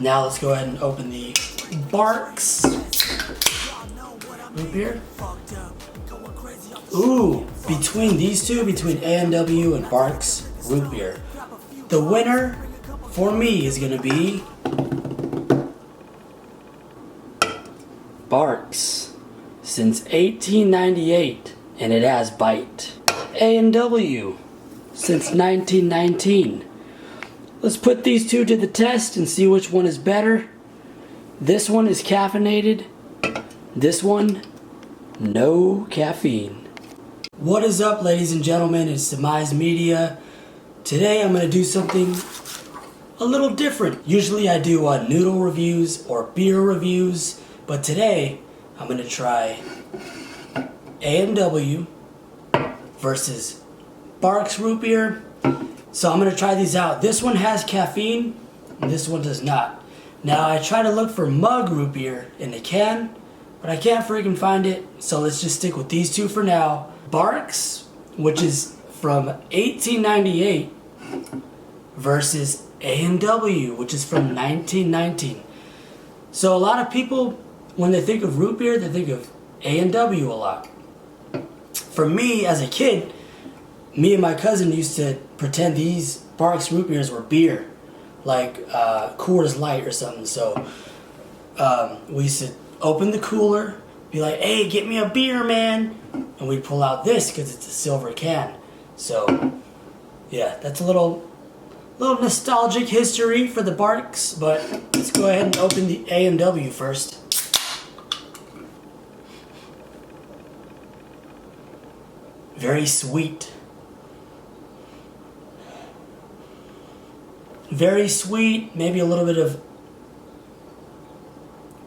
Now let's go ahead and open the Barqs root beer. Ooh, between these two, between A&W and Barqs root beer, the winner for me is going to be Barqs since 1898, and it has bite. A&W since 1919. Let's put these two to the test and see which one is better. This one is caffeinated. This one, no caffeine. What is up, ladies and gentlemen? It's Demise Media. Today I'm going to do something a little different. Usually I do noodle reviews or beer reviews, but today I'm going to try A&W versus Barqs root beer. So I'm going to try these out. This one has caffeine and this one does not. Now I try to look for mug root beer in the can, but I can't freaking find it. So let's just stick with these two for now. Barqs, which is from 1898, versus A&W, which is from 1919. So a lot of people, when they think of root beer, they think of A&W a lot. For me, as a kid, me and my cousin used to pretend these Barqs root beers were beer, like Coors Light or something. So we used to open the cooler, be like, "Hey, get me a beer, man," and we'd pull out this because it's a silver can. So yeah, that's a little nostalgic history for the Barqs. But let's go ahead and open the A&W first. Very sweet. Very sweet, maybe a little bit of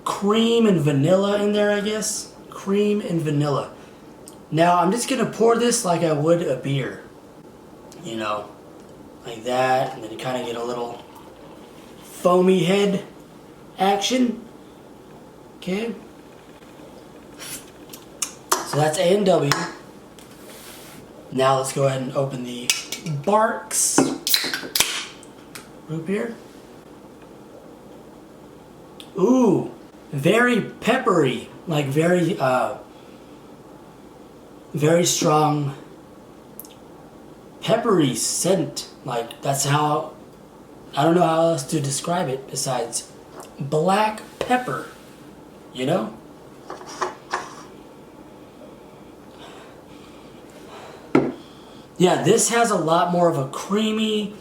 cream and vanilla in there, I guess. Cream and vanilla. Now, I'm just going to pour this like I would a beer. You know, like that, and then you kind of get a little foamy head action. Okay. So that's A&W. Now let's go ahead and open the Barqs root beer. Ooh, very peppery, like very strong peppery scent. Like that's how, I don't know how else to describe it besides black pepper, you know? Yeah, this has a lot more of a creamy,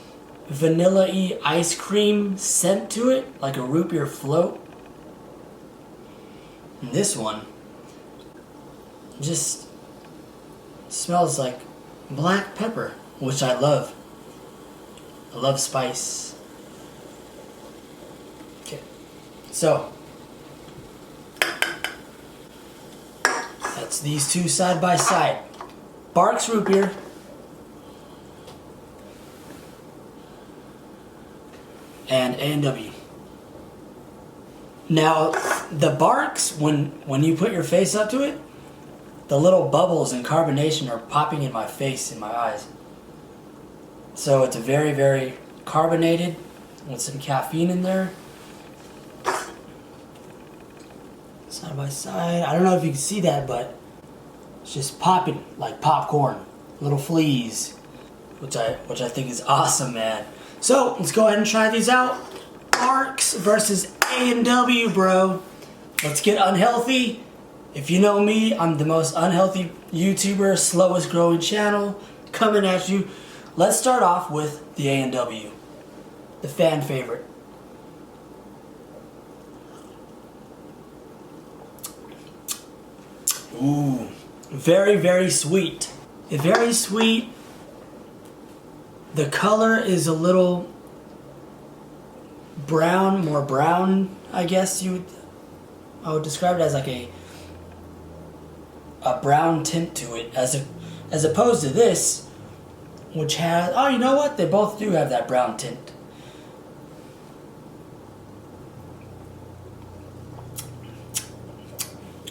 vanilla-y ice cream scent to it, like a root beer float. And this one just smells like black pepper, which I love. I love spice. Okay, so that's these two side by side. Barqs root beer. And A&W. Now, the Barqs, when you put your face up to it, the little bubbles and carbonation are popping in my face, in my eyes. So it's a very, very carbonated with some caffeine in there. Side by side. I don't know if you can see that, but it's just popping like popcorn. Little fleas, which I think is awesome, man. So, let's go ahead and try these out. Barqs versus A&W, bro. Let's get unhealthy. If you know me, I'm the most unhealthy YouTuber, slowest growing channel, coming at you. Let's start off with the A&W, the fan favorite. Ooh, very, very sweet. Very sweet. The color is a little brown, more brown, I guess I would describe it as like a brown tint to it, as opposed to this, which has, oh, you know what? They both do have that brown tint.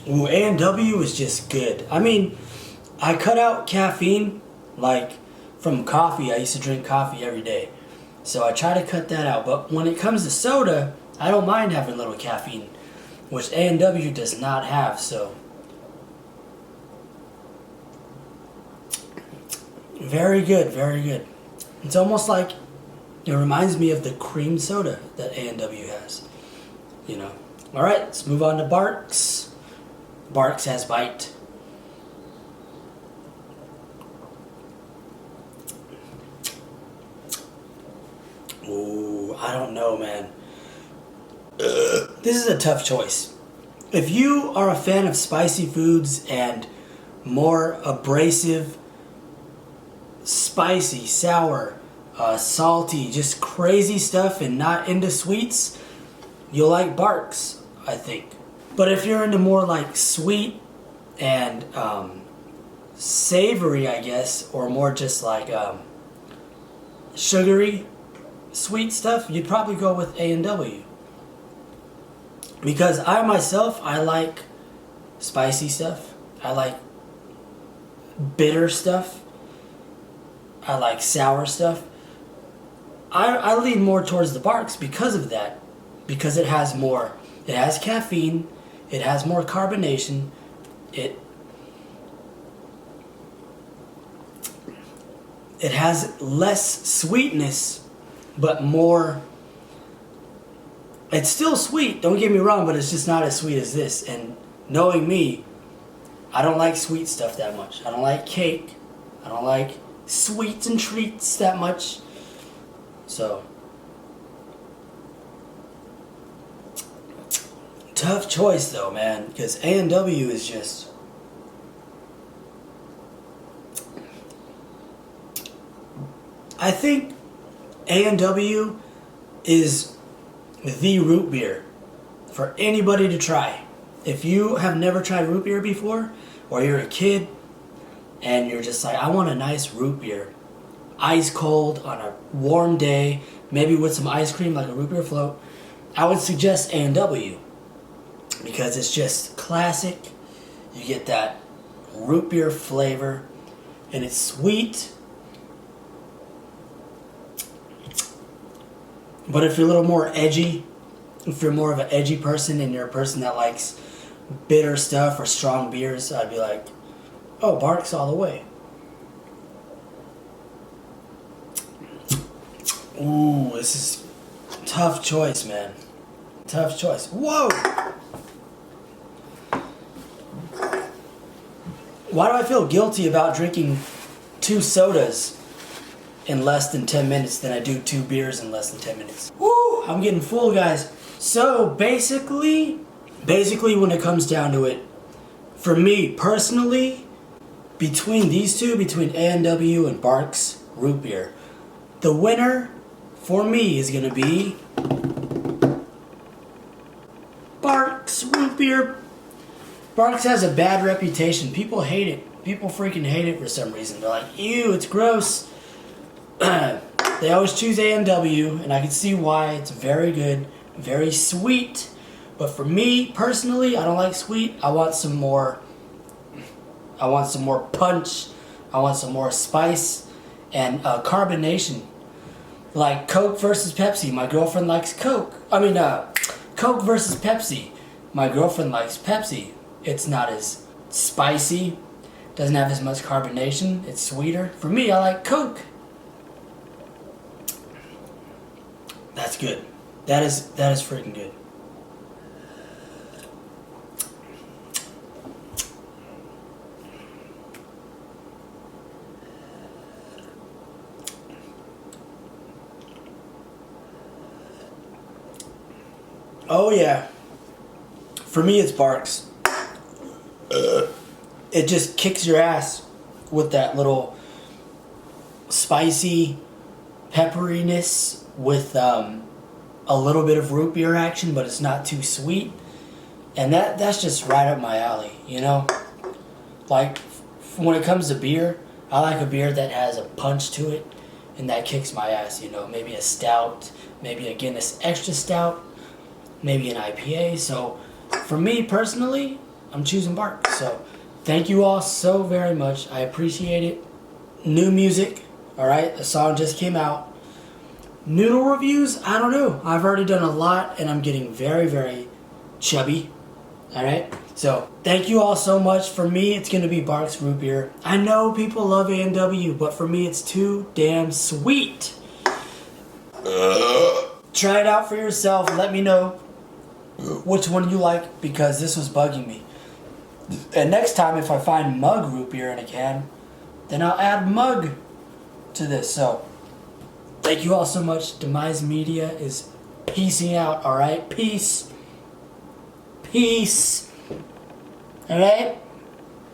Ooh, A&W is just good. I mean, I cut out caffeine, like, from coffee. I used to drink coffee every day. So I try to cut that out. But when it comes to soda, I don't mind having a little caffeine, which A&W does not have, so. Very good, very good. It's almost like, it reminds me of the cream soda that A&W has, you know. All right, let's move on to Barq's. Barq's has bite. Ooh, I don't know, man. This is a tough choice. If you are a fan of spicy foods and more abrasive, spicy, sour, salty, just crazy stuff and not into sweets, you'll like Barq's, I think. But if you're into more like sweet and savory, I guess, or more just like sugary, sweet stuff, you'd probably go with A&W. Because I myself, I like spicy stuff. I like bitter stuff. I like sour stuff. I lean more towards the Barq's because of that. Because it has more, it has caffeine, it has more carbonation, it has less sweetness, but more, it's still sweet, don't get me wrong, but it's just not as sweet as this. And knowing me, I don't like sweet stuff that much. I don't like cake. I don't like sweets and treats that much. So, tough choice though, man, because A&W is just, I think A&W is the root beer for anybody to try. If you have never tried root beer before, or you're a kid and you're just like, I want a nice root beer, ice cold on a warm day, maybe with some ice cream like a root beer float, I would suggest A&W because it's just classic. You get that root beer flavor and it's sweet. But if you're a little more edgy, if you're more of an edgy person and you're a person that likes bitter stuff or strong beers, I'd be like, oh, Barq's all the way. Ooh, this is a tough choice, man. Tough choice. Whoa! Why do I feel guilty about drinking 2 sodas in less than 10 minutes than I do 2 beers in less than 10 minutes? Woo! I'm getting full, guys. So basically when it comes down to it, for me personally, between these two, between A&W and Barq's root beer, the winner for me is going to be Barq's root beer. Barq's has a bad reputation. People hate it. People freaking hate it for some reason. They're like, ew, it's gross. They always choose A&W, and I can see why. It's very good, very sweet. But for me personally, I don't like sweet. I want some more punch. I want some more spice and carbonation. Like Coke versus Pepsi. My girlfriend likes Coke. Coke versus Pepsi. My girlfriend likes Pepsi. It's not as spicy. Doesn't have as much carbonation. It's sweeter. For me, I like Coke. That's good. That is freaking good. Oh yeah. For me, it's Barq's. It just kicks your ass with that little spicy pepperiness with a little bit of root beer action, but it's not too sweet. And that's just right up my alley, you know? Like, when it comes to beer, I like a beer that has a punch to it, and that kicks my ass, you know? Maybe a stout, maybe a Guinness Extra Stout, maybe an IPA. So, for me personally, I'm choosing Barq. So, thank you all so very much. I appreciate it. New music, alright? The song just came out. Noodle reviews, I don't know. I've already done a lot and I'm getting very, very chubby. Alright? So, thank you all so much. For me, it's going to be Barq's Root Beer. I know people love A&W, but for me, it's too damn sweet. Try it out for yourself. Let me know which one you like, because this was bugging me. And next time, if I find mug root beer in a can, then I'll add mug to this. So, thank you all so much. Demise Media is peacing out, alright? Peace. Peace. Alright?